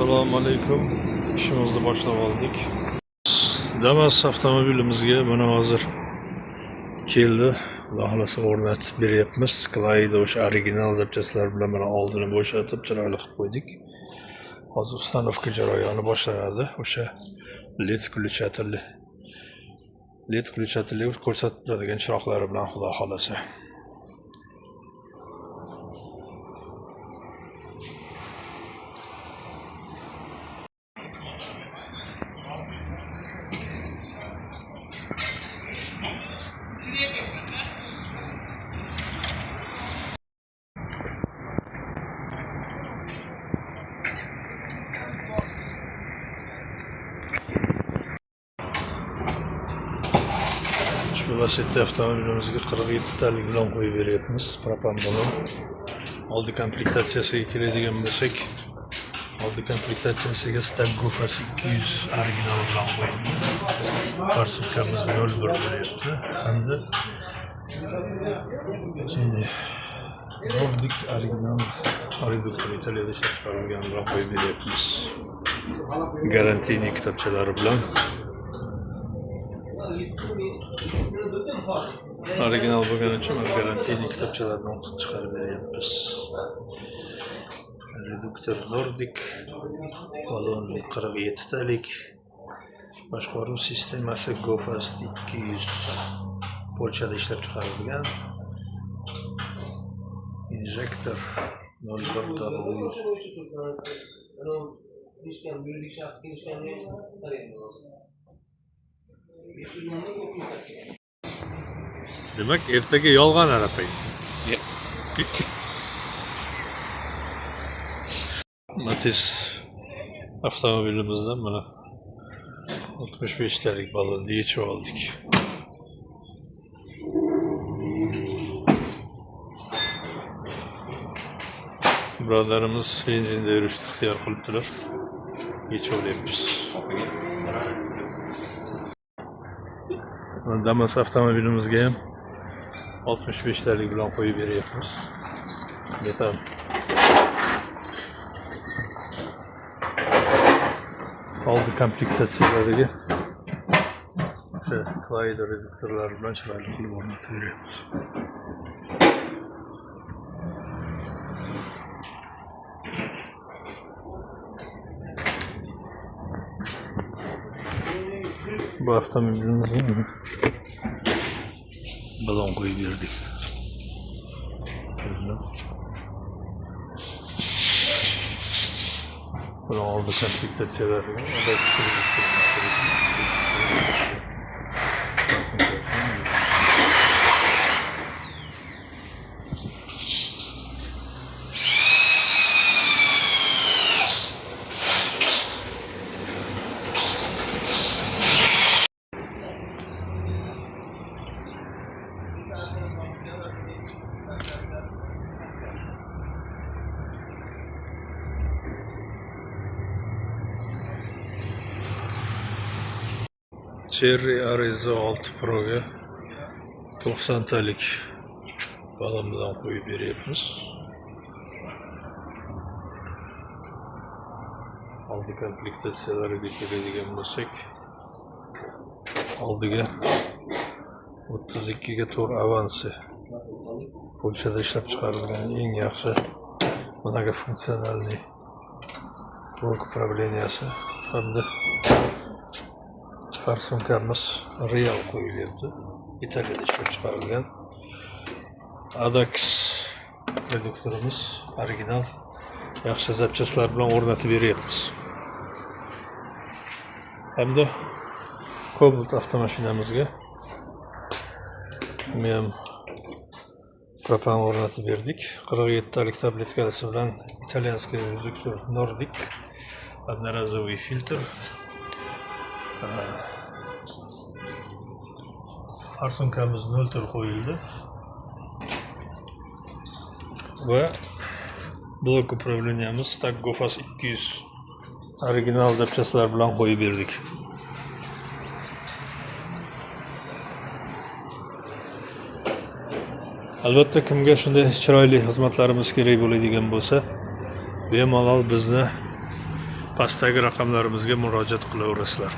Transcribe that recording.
Assalomu alaykum. İşimizni boshlab oldik. Damas avtomobilimizga mana hozir keldi. Xudo xolasa o'rnatib beryapmiz. Clyde o'sha original zapchastlar bilan mana oldini bo'shatib chiroyli qilib qo'ydik. Hozir ustanovka jarayoni boshlanadi. O'sha led ключателli ko'rsatib turadigan chiroqlari bilan xudo xolasa. Velosiped avtomobilimizga 47 talik bilan qo'yib beryapmiz. Propan balon. Oldi komplektatsiyasiga keladigan bo'lsak, oldi komplektatsiyasiga stak gofasi 200 original bilan qo'yildi. Farsukamiz 01 bo'lyapti. Hamda Nordic original reduktor Italiyada ishlab chiqarilgan bilan qo'yib beryapmiz. Garantiyli kitobchalari bilan. Original bo'lgani uchun garantiyli kitobchalarni o'qib chiqarib beryapmiz. Reduktor Nordic, balon 47 talik, boshqaruv sistemasi Gofas 200, Polshada ishlab chiqarilgan. Injektor 01W. Demak, ertaga yolg'on arapang. Matiz avtomobilimizdan mana 65 talik balonni yechib oldik. Birodarimiz benzinda yurishni ixtiyor qilibdilar. Yechib olyapmiz. Damas avtomobilimizga ham 65 talik bilan qo'yib beryapmiz. Metal. Oldi komplektatsiyalariga o'sha Clyde reduktorlari bilan chiroyli qilib o'rnatib beryapmiz. Bu avtomobilimizga balon qo'yib berdik. Buni oldi komplektatsiyalariga Cherry Ariza 6 Pro'ga 90 talik balon bilan qo'yib beryapmiz. Oldi komplektatsiyalariga keladigan bo'lsak, oldiga 32 ga 4 avansi. Polshada ishlab chiqarilgan eng yaxshi bunaqa funksionalli blok upravleniyasi hamda farsumkamiz real qo'yilyapti. Italiyada ishlab chiqarilgan. Adax reduktorimiz original yaxshi zapchastlar bilan o'rnatib beryapmiz. Hamda Cobalt avtomashinamizga men propan o'rnatib berdik. 47 talik tabletkasi bilan italyanskiy reduktor Nordic, одноразовый filtr. Farsumkamiz 0 qo'yildi va blok upravleniyamiz stak Gofas 200 original zapchastlar bilan qo'yib berdik. Albatta kimga shunday chiroyli xizmatlarimiz kerak bo'ladigan bo'lsa, bemalol bizni pastdagi raqamlarimizga murojaat qilaverasizlar.